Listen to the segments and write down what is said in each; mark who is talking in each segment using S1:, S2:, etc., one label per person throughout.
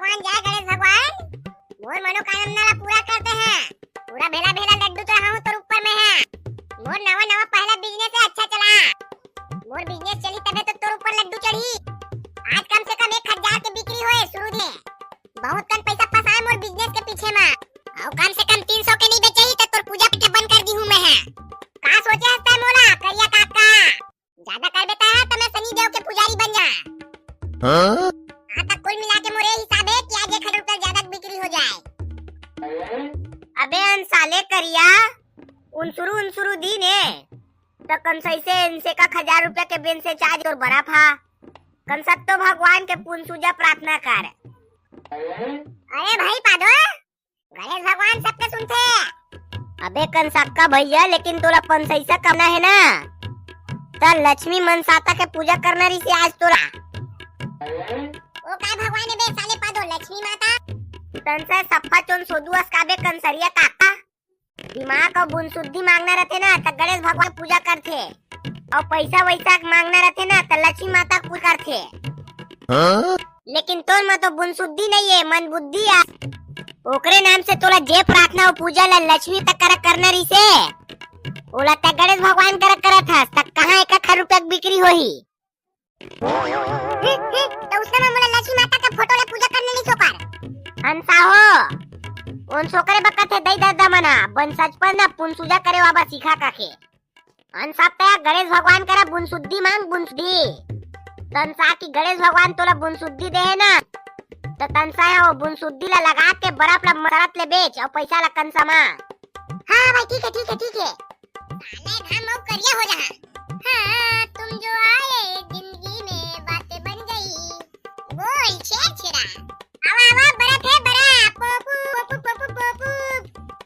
S1: भगवान जय गणेश भगवान मोर मनोकामना ला पूरा करते हैं। पूरा भेला भेला लड्डू तो हम तो ऊपर में है। मोर नवा नवा पहला बिजनेस है, अच्छा चला। मोर बिजनेस चली तबे तो तोर ऊपर लड्डू चढ़ी। आज कम से कम 1000 के बिक्री होए शुरू में। बहुत कम पैसा फसाए मोर बिजनेस के पीछे में। और कम से कम 300 के नहीं बेचई तो तोर पूजा पीठे बंद कर दी हूं मैं है। का सोचे हस्ता मोला करिया काका? ज्यादा कर देता है तो मैं शनि देव के पुजारी बन जा। हां तक कुल मिला के मोरे हिसाब है कि आज 1 रुपया ज्यादा बिक्री हो जाए।
S2: अबे साले करिया उनसुरु दिन है तो कम से इनसे का 1000 रुपया के बेन से चार्ज और बड़ा था। कम सब तो भगवान के पुनसुजा प्रार्थना कर।
S1: अरे भाई पादो गणेश भगवान सबके सुनते।
S2: अबे कन सक्का भैया लेकिन तोला पंसैसा करना है ना तो लक्ष्मी मनसाता के पूजा करना रही से आज तोरा।
S1: ओ काय भगवान बे साले पादो लक्ष्मी माता
S2: तनसा सफा चोन सोदुअस काबे कंसरिया काका दिमाग और बुन शुद्धि मांगना रहते ना तो गणेश भगवान पूजा करते और पैसा वैसा मांगना रहते ना तो लक्ष्मी माता पूजा करते। लेकिन तोर में तो बुन शुद्धि नहीं है, मन बुद्धि है। ओकरे नाम से तोला जे प्रार्थना और पूजा ला लक्ष्मी तक करना रही से ओला तक गणेश भगवान करत था तक कहां 1 रुपया बिक्री होही।
S1: तो उस समय मोला लक्ष्मी माता के फोटो ले पूजा करने नहीं सोकर
S2: हंसा हो उन सोकरे बकत है दई दादा मना बन सचपन ना पुनसुजा करे वाबा सीखा काके हंसा पे गणेश भगवान करा बुन शुद्धि मांग बुन शुद्धि तनसा की गणेश भगवान तोला बुन शुद्धि दे है ना तो तनसा है वो बुन शुद्धि ला लगा के बर्फ ला मरत ले बेच और पैसा ला कंसा मा।
S1: हां भाई ठीक है साले घाम और करिया हो जा। हां तुम जो आए जिंदगी में बातें बन गई बोल छेड़ा आवा बर्फ है बर्फ पोपू पोपू पोपू पोपू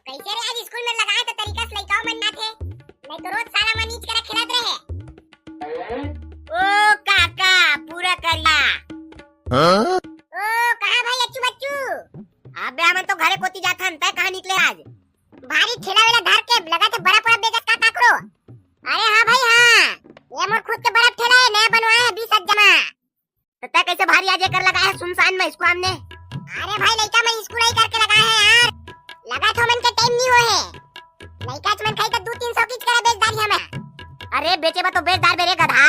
S1: कैसे रे आज स्कूल में लगाए तो तरीका से लइका मन ना थे नहीं तो रोज साला मन नीच कर खेलत रहे।
S2: ओ काका पूरा करिया
S1: ओ कहां भाई अच्छू बच्चू?
S2: अबे हम तो घरे कोती जाथन तय कहां निकले आज?
S1: भारी ठेला वाला धर के लगा के बड़ा बड़ा बेचत का काकरो। अरे हां भाई हां ये मोर खुद के बड़ा ठेला है, नया बनवाया है 20 जमा।
S2: तो तय कैसे भारी आज कर लगा है सुनसान में इसको हमने?
S1: अरे भाई लइका में स्कूल आई करके लगा है यार। लगा तो मन के टाइम नहीं हो है। लइका मन खाई तो 2-300 की करे बेचदारी हमें।
S2: अरे बेचे बा तो बेचदार बेरे गधा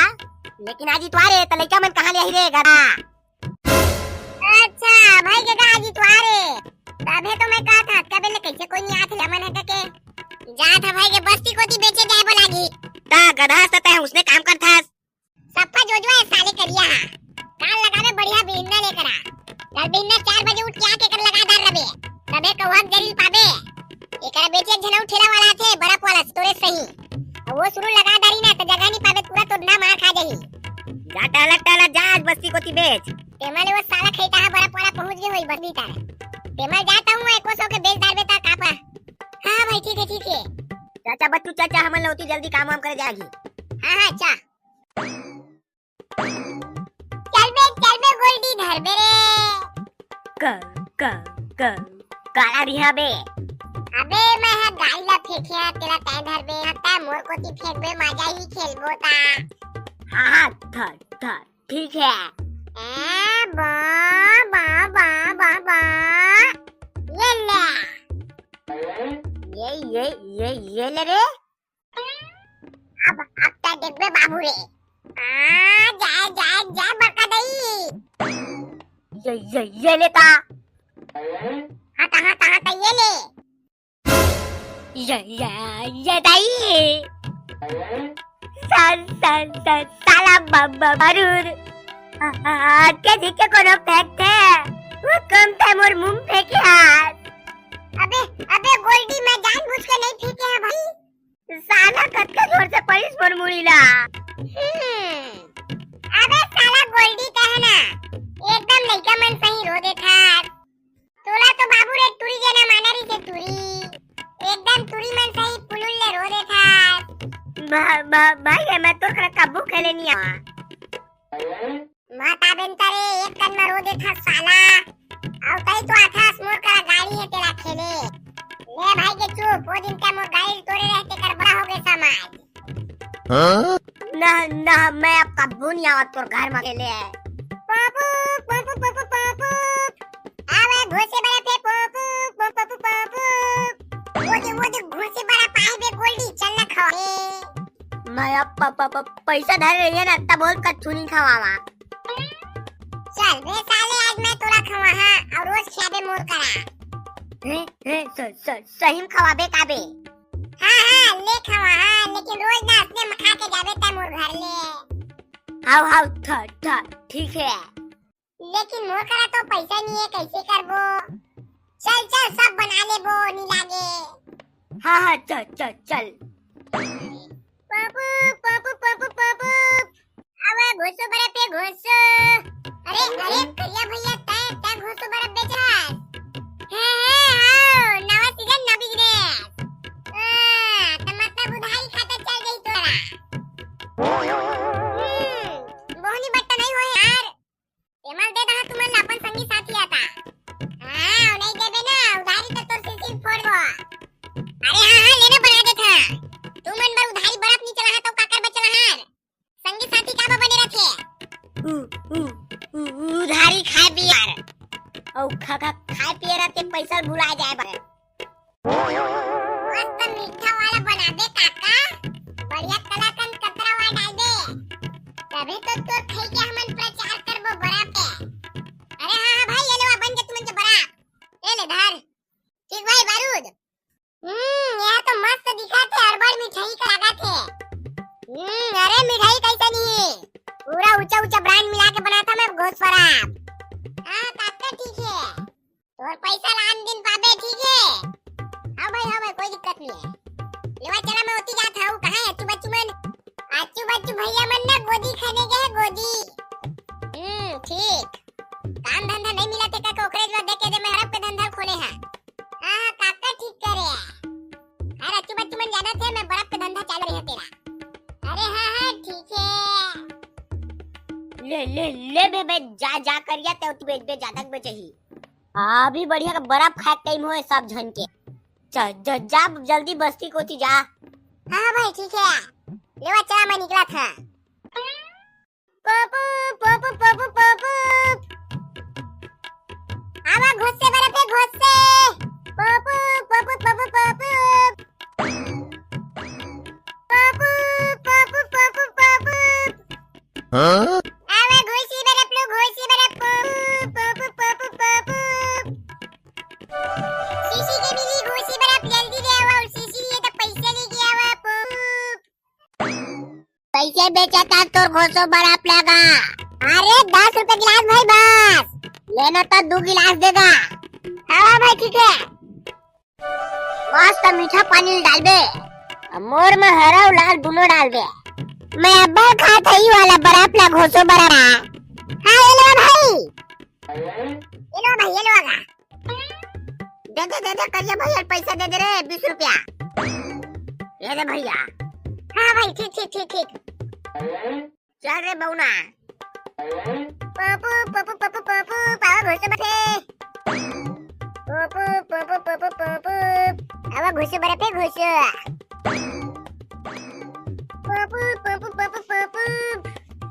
S2: लेकिन आज इतवारे तो लइका मन कहां ले ही रे गधा।
S1: अच्छा भाई के का आज इतवारे तबे तो मैं कहा था कबे ले कैसे कोई नहीं आथे हमन है के जा था भाई के बस्ती कोती बेचे जाए बोलागी
S2: ता गधा सता है उसने काम करता है
S1: सप्पा जोजवा साले करिया काल लगावे बढ़िया बिन्ना लेकर आ कल बिन्ना 4 बजे उठ के आके कर लगा दार रबे तबे कवक जरील पाबे एकरा बेचे झनौ ठेला वाला थे बर्फ वाला तोरे सही वो शुरू लगा दारी ना तो जगह नहीं पाबे पूरा तो ना मार खा जाही।
S2: जा टाला जा आज बस्ती कोती बेच
S1: तेमले वो साला खैता है बर्फ वाला पहुंच गई होई बस्ती तार तेमल जाता हूं 100 के बेच दार बेटा कापा। हां भाई ठीक है
S2: चाचा बच्चू चाचा हमन लौती जल्दी काम वाम करे जागी।
S1: हां अच्छा चल बे गोल्डी धर बे रे
S2: कर काला रिहा बे।
S1: अबे मैं है गाय ला फेंकिया तेरा तय धर बे हता मोर कोती फेंक बे मजा ही खेलबो ता।
S2: हां था ठीक है।
S1: ए बा
S2: ये ले रे
S1: अब ता देख बे बाबू रे जा बका दई
S2: ये लेता
S1: हटा ये ले
S2: ये दाई साला बारूद के दिखे कोनो फेंकते वो कम था मोर मुंह फेंके हाथ।
S1: अबे गोल्डी मैं जानबूझ के नहीं फेंके है भाई
S2: साला कतका जोर से पड़ीस मोर मुड़ीला।
S1: अबे साला गोल्डी कहे ना एकदम लइका मन सही रो देखा तोला तो बाबू रे तुरी जना मानरी से तुरी एकदम तुरी मन सही पुलुल ले रो देखा
S2: भाई मैं तो कब्बू खेले नहीं आवा
S1: माता बेंतरे एक कन में रो देखा साला और तई तो आकाश मोर का गाड़ी है तेरा खेले ले भाई के चुप वो दिन का मोर गाड़ी तोरे रहते कर बड़ा हो गए समाज।
S2: ना मैं अब कब्बू नहीं आवा तोर घर में खेले
S1: पापू पापू पापू पापू
S2: पैसा धर रही है ना तब बोल कच्छू नहीं खावा।
S1: चल बे साले आज मैं तोरा खवा हां और रोज खियाबे मोर करा।
S2: सही में खवाबे काबे।
S1: हां ले खवा हां लेकिन रोज ना अपने मखा के जाबे त मोर घर ले।
S2: हाउ ठीक है
S1: लेकिन मोर करा तो पैसा नहीं है कैसे करबो। चल चल सब बना लेबो नहीं लागे।
S2: हाँ चल।
S1: पापू पापू पापू पापू आवा घोसो बरे पे घोसो। अरे करिया भैया तय घोसो बरे बेचा है हां नवा सीजन ना बिजनेस। तो मतलब उधारी खाता चल गई तोरा। मोहनी बट्टा नहीं हो यार एमल दे दहा तुमन अपन संगी साथी आता। हां नहीं देबे ना उधारी तो तोर सिर फोड़ गो। अरे हां लेने बना दे था तू मन बर उधारी बरफ नहीं चला तो काकर बचला हार संगी साथी का बने रखे।
S2: उधारी खाए पियर और खाए पिए रहते पैसा भुला जाए बरे।
S1: मस्त मीठा वाला बना दे काका बढ़िया कलाकंद कतरा वाला डाल दे तभी तो तोर खाई के हमन प्रचार करबो बड़ा पे। अरे हां भाई ये ले बन के तुमन के बड़ा ए ले धर ठीक भाई बारूद। यह तो मस्त दिखा थे हर बार मिठाई का लगा थे। अरे मिठाई कैसा नहीं पूरा ऊंचा ब्रांड मिला के बना था मैं घोष पराब। हां काका ठीक है और पैसा लान दिन पाबे ठीक है। हां भाई कोई दिक्कत नहीं है लेवा चला मैं होती जात हूं। कहां है अच्चू बच्चू भैया मन ना गोदी खाने गए गोदी। ठीक काम धंधा नहीं मिला थे का ओकरे जो देके दे मैं हड़प के धंधा खोले है। हां काका ठीक करे अरे अच्चू बच्चू मन जाना थे मैं बर्फ पे धंधा चालू रही है तेरा। अरे हां ठीक है
S2: ले बे जा करिया ते तू बेच ज्यादा बेचे ही। अभी बढ़िया का बर्फ खाए टाइम होए सब झन के। जा जल्दी बस्ती कोती जा।
S1: हां भाई ठीक है लेवा चला मैं निकला था। पापू पापू पापू पापू आवा घोसे बरे पे घोसे पापू पापू पापू पापू पापू पापू पापू पापू हां आवा घोसी बरे पापू पापू पापू शीशी के मिली घोसी बरे जल्दी ले आवा और शीशी लिए तो पैसे लेके आवा
S2: पैसे बेचा था तो घोसो बर्फ लगा।
S1: अरे 10 रुपए गिलास भाई बस
S2: लेना तो 2 गिलास देगा।
S1: हाँ भाई ठीक है
S2: मस्त मीठा पानी डाल दे मोर में हरा और लाल दोनों डाल दे।
S1: मैं अब खाता ही वाला बर्फ ला घोसो बरा। हाँ ये लो भाई ये लो आगा
S2: दे करिया भैया पैसा दे रे 20 रुपया ये दे भैया।
S1: हाँ भाई ठीक
S2: चल रे बउना
S1: पापू पापू पापू पापू पावा घोसो बरे पापू पापू पापू पापू आवा घोसो बरे पे घोसो पापू पापू पापू पापू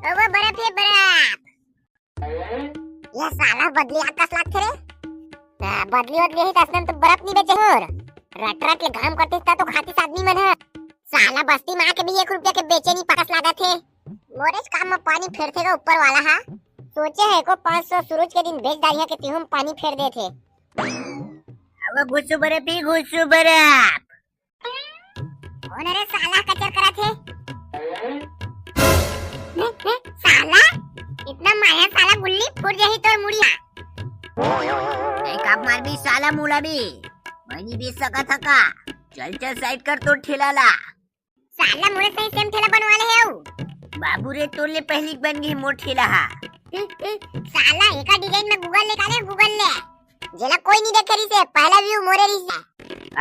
S1: आवा बरे पे बर्फ। ये साला बदली आकाश लागते रे बदली ही तसनं तो बर्फ नहीं बेचे और रट के घाम करते तो खाती आदमी मन है साला बस्ती में आके भी 1 रुपया के बेचे नहीं पास लागा थे। मोरेज काम में पानी फेरतेगा ऊपर वाला हा सोचे है को 500 सूरज के दिन भेज डालिया के तिहुम पानी फेर दे थे।
S2: अब घुसु बरे पी घुसु बरे
S1: कौन रे साला कचर करा थे साला इतना माया साला गुल्ली फुट जही तो मुड़िया
S2: एक आप मार भी साला मूला भी मनी भी सका थका चल साइड कर तो ठेला ला
S1: साला मोरे सही सेम ठेला बनवा ले है
S2: बाबू रे तोले पहली बन गई मोर ठेला हा।
S1: साला एका डिजाइन में गूगल ले जेला कोई नहीं देखे रही से पहला व्यू मोरे रही से।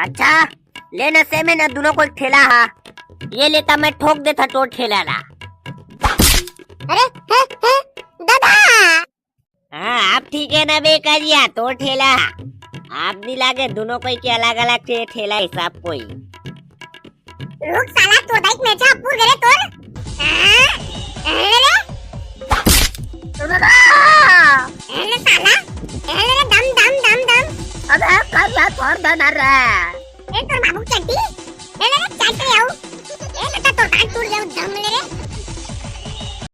S2: अच्छा लेना से में ना दोनों को ठेला हा ये लेता मैं ठोक देता तो ठेला ला।
S1: अरे दादा
S2: हाँ आप ठीक है ना बे करिया तो ठेला आप नहीं लागे दोनों कोई के अलग अलग ठेला हिसाब कोई।
S1: रुक साला तो दाइक में जा पूर गरे तोर अरे साला अरे दम
S2: अबे करिया थोड़ देना रे
S1: ए तोर बाबू चड्डी ए चड्डी आओ ए लटा तो काट टूट जाऊ दम